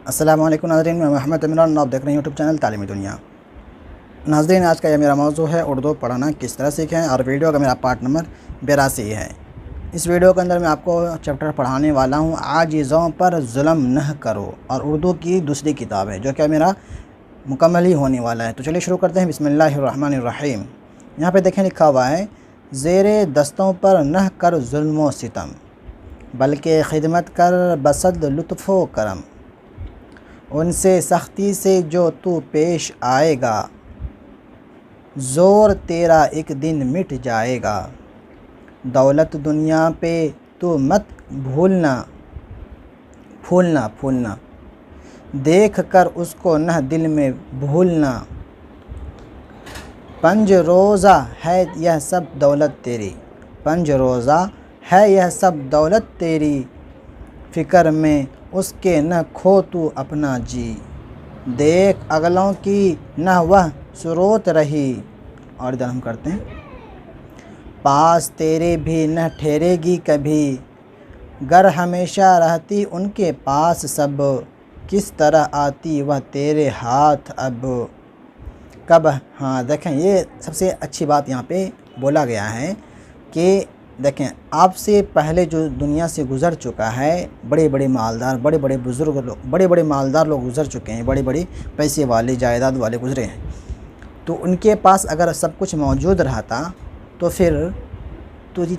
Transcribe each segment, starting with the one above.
السلام علیکم ناظرین، میں محمد عمران، آپ دیکھ رہے ہیں یوٹیوب چینل تعلیمی دنیا۔ ناظرین، آج کا یہ میرا موضوع ہے اردو پڑھنا کس طرح سیکھیں، اور ویڈیو کا میرا پارٹ نمبر 82 ہے۔ اس ویڈیو کے اندر میں آپ کو چیپٹر پڑھانے والا ہوں عاجزوں پر ظلم نہ کرو، اور اردو کی دوسری کتاب ہے جو کہ میرا مکمل ہی ہونے والا ہے۔ تو چلیے شروع کرتے ہیں۔ بسم اللہ الرحمن الرحیم۔ یہاں پہ دیکھیں لکھا ہوا ہے، زیر دستوں پر نہ کر ظلم و ستم، بلکہ خدمت کر بصد لطف و کرم۔ ان سے سختی سے جو تو پیش آئے گا، زور تیرا ایک دن مٹ جائے گا۔ دولت دنیا پہ تو مت پھولنا، دیکھ کر اس کو نہ دل میں بھولنا۔ پنج روزہ ہے یہ سب دولت تیری، پنج روزہ ہے یہ سب دولت تیری، فکر میں اس کے نہ کھو تو اپنا جی۔ دیکھ اگلوں کی نہ وہ سروت رہی، اور ادھر ہم کرتے ہیں، پاس تیرے بھی نہ ٹھہرے گی کبھی، گر ہمیشہ رہتی ان کے پاس سب، کس طرح آتی وہ تیرے ہاتھ اب کب۔ ہاں دیکھیں، یہ سب سے اچھی بات یہاں پہ بولا گیا ہے کہ دیکھیں، آپ سے پہلے جو دنیا سے گزر چکا ہے، بڑے بڑے مالدار، بڑے بڑے بزرگ لوگ، بڑے بڑے مالدار لوگ گزر چکے ہیں، بڑے بڑے پیسے والے، جائیداد والے گزرے ہیں، تو ان کے پاس اگر سب کچھ موجود رہتا تو پھر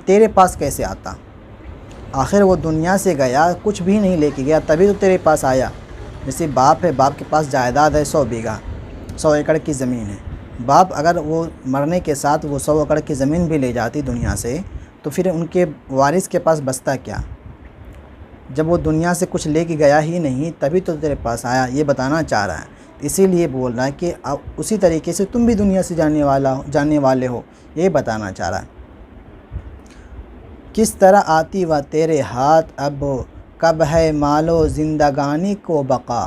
تیرے پاس کیسے آتا؟ آخر وہ دنیا سے گیا، کچھ بھی نہیں لے کے گیا، تبھی تو تیرے پاس آیا۔ جیسے باپ ہے، باپ کے پاس جائیداد ہے 100 بیگھہ، 100 ایکڑ کی زمین ہے۔ باپ اگر وہ مرنے کے ساتھ وہ 100 ایکڑ کی زمین بھی لے جاتی دنیا سے، تو پھر ان کے وارث کے پاس بچتا کیا؟ جب وہ دنیا سے کچھ لے کے گیا ہی نہیں، تبھی تو تیرے پاس آیا، یہ بتانا چاہ رہا ہے۔ اسی لیے بول رہا ہے کہ اسی طریقے سے تم بھی دنیا سے جانے والے ہو، یہ بتانا چاہ رہا ہے۔ کس طرح آتی وہ تیرے ہاتھ اب، کب ہے مال و زندگانی کو بقا،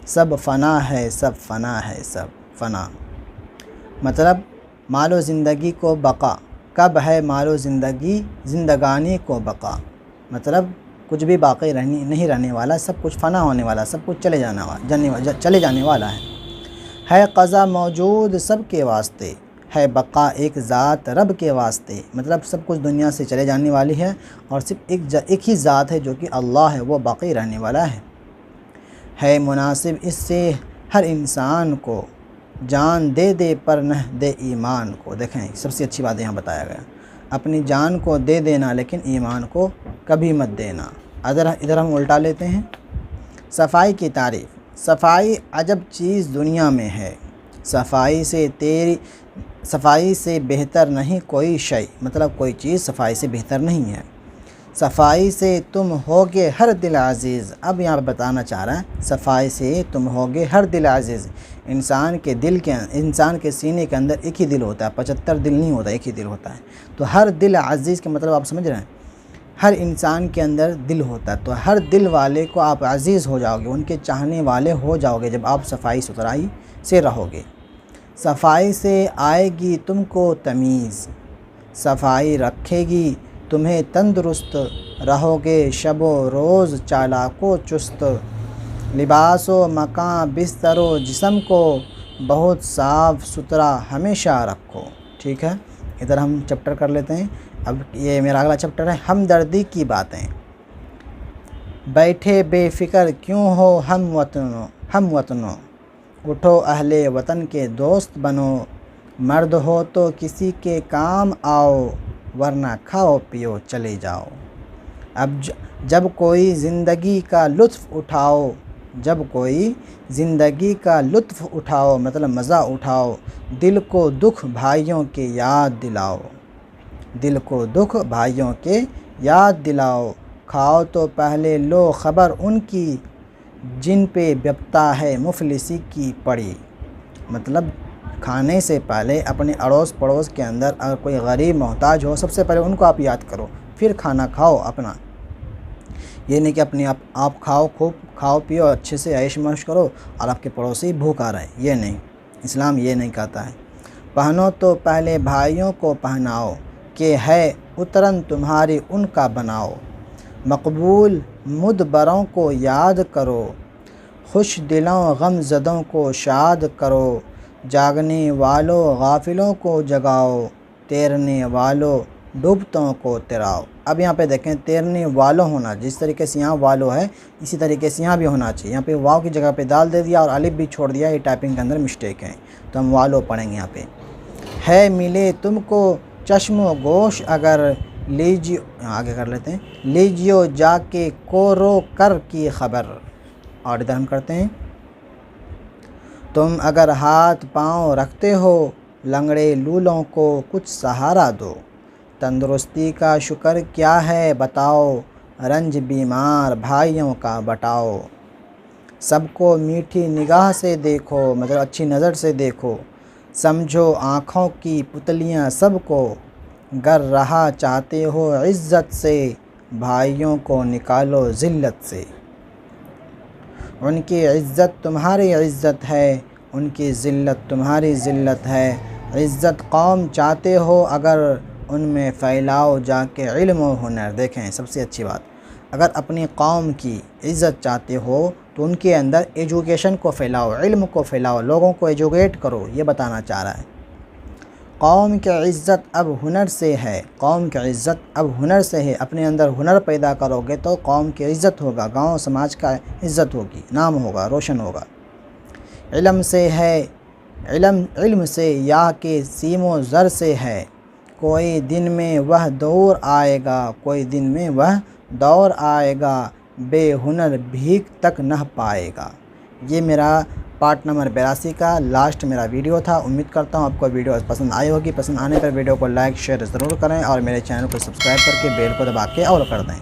سب فنا ہے، سب فنا ہے، سب فنا۔ مطلب مال و زندگی کو بقا، کب ہے مال و زندگانی کو بقا، مطلب کچھ بھی باقی نہیں رہنے والا، سب کچھ فنا ہونے والا، سب کچھ چلے جانے والا ہے قضا موجود سب کے واسطے، ہے بقا ایک ذات رب کے واسطے، مطلب سب کچھ دنیا سے چلے جانے والی ہے، اور صرف ایک ہی ذات ہے جو کہ اللہ ہے، وہ باقی رہنے والا ہے مناسب اس سے ہر انسان کو، جان دے دے پر نہ دے ایمان کو۔ دیکھیں، سب سے اچھی بات یہاں بتایا گیا، اپنی جان کو دے دینا لیکن ایمان کو کبھی مت دینا۔ ادھر ہم الٹا لیتے ہیں۔ صفائی کی تعریف، صفائی عجب چیز دنیا میں ہے، صفائی سے بہتر نہیں کوئی شے، مطلب کوئی چیز صفائی سے بہتر نہیں ہے۔ صفائی سے تم ہوگے ہر دل عزیز، اب یہاں پہ بتانا چاہ رہا ہے، صفائی سے تم ہوگے ہر دل عزیز۔ انسان کے سینے کے اندر ایک ہی دل ہوتا ہے، 75 دل نہیں ہوتا، ایک ہی دل ہوتا ہے۔ تو ہر دل عزیز کے مطلب آپ سمجھ رہے ہیں، ہر انسان کے اندر دل ہوتا ہے، تو ہر دل والے کو آپ عزیز ہو جاؤ گے، ان کے چاہنے والے ہو جاؤ گے جب آپ صفائی ستھرائی سے رہو گے۔ صفائی سے آئے گی تم کو تمیز، صفائی رکھے گی تمہیں تندرست، رہو گے شب و روز چالاک و چست۔ لباس و مکان بستر و جسم کو، بہت صاف ستھرا ہمیشہ رکھو۔ ٹھیک ہے، ادھر ہم چیپٹر کر لیتے ہیں۔ اب یہ میرا اگلا چیپٹر ہے ہمدردی کی باتیں۔ بیٹھے بے فکر کیوں ہو ہم وطنوں، اٹھو اہل وطن کے دوست بنو، مرد ہو تو کسی کے کام آؤ، ورنہ کھاؤ پیو چلے جاؤ۔ اب جب کوئی زندگی کا لطف اٹھاؤ، مطلب مزہ اٹھاؤ، دل کو دکھ بھائیوں کے یاد دلاؤ، کھاؤ تو پہلے لو خبر ان کی، جن پہ بپتا ہے مفلسی کی پڑی۔ مطلب کھانے سے پہلے اپنے اڑوس پڑوس کے اندر اگر کوئی غریب محتاج ہو، سب سے پہلے ان کو آپ یاد کرو، پھر کھانا کھاؤ اپنا۔ یہ نہیں کہ اپنے آپ خوب کھاؤ پیو، اچھے سے عیش مش کرو اور آپ کے پڑوسی بھوکا رہے، یہ نہیں، اسلام یہ نہیں کہتا ہے۔ پہنو تو پہلے بھائیوں کو پہناؤ، کہ ہے اترن تمہاری ان کا بناؤ۔ مقبول مدبروں کو یاد کرو، خوش دلوں غم زدوں کو شاد کرو، جاگنے والوں غافلوں کو جگاؤ، تیرنے والوں ڈوبتوں کو تراؤ۔ اب یہاں پہ دیکھیں تیرنے والوں ہونا، جس طریقے سے یہاں والو ہے اسی طریقے سے یہاں بھی ہونا چاہیے۔ یہاں پہ واو کی جگہ پہ دال دے دیا اور الف بھی چھوڑ دیا، یہ ٹائپنگ کے اندر مسٹیک ہے، تو ہم والو پڑھیں گے یہاں پہ۔ ہے ملے تم کو چشم و گوش اگر، لیجیو، آگے کر لیتے ہیں، لیجیو جا کے کو رو کر کی خبر۔ اور ادھر ہم کرتے ہیں، تم اگر ہاتھ پاؤں رکھتے ہو لنگڑے لولوں کو کچھ سہارا دو، تندرستی کا شکر کیا ہے بتاؤ، رنج بیمار بھائیوں کا بٹاؤ، سب کو میٹھی نگاہ سے دیکھو، مطلب اچھی نظر سے دیکھو، سمجھو آنکھوں کی پتلیاں سب کو، گر رہا چاہتے ہو عزت سے، بھائیوں کو نکالو ذلت سے، ان کی عزت تمہاری عزت ہے، ان کی ذلت تمہاری ذلت ہے، عزت قوم چاہتے ہو اگر، ان میں پھیلاؤ جا کے علم و ہنر۔ دیکھیں سب سے اچھی بات، اگر اپنی قوم کی عزت چاہتے ہو تو ان کے اندر ایجوکیشن کو پھیلاؤ، علم کو پھیلاؤ، لوگوں کو ایجوکیٹ کرو، یہ بتانا چاہ رہا ہے۔ قوم کی عزت اب ہنر سے ہے، قوم کی عزت اب ہنر سے ہے، اپنے اندر ہنر پیدا کرو گے تو قوم کی عزت ہوگا، گاؤں سماج کا عزت ہوگی، نام ہوگا، روشن ہوگا۔ علم سے ہے، علم سے یا کہ سیم و زر سے ہے، کوئی دن میں وہ دور آئے گا، کوئی دن میں وہ دور آئے گا، بے ہنر بھیک تک نہ پائے گا۔ یہ میرا پارٹ نمبر 82 کا لاسٹ میرا ویڈیو تھا۔ امید کرتا ہوں آپ کو ویڈیو پسند آئی ہوگی۔ پسند آنے پر ویڈیو کو لائک شیئر ضرور کریں اور میرے چینل کو سبسکرائب کر کے بیل کو دبا کے آل کر دیں۔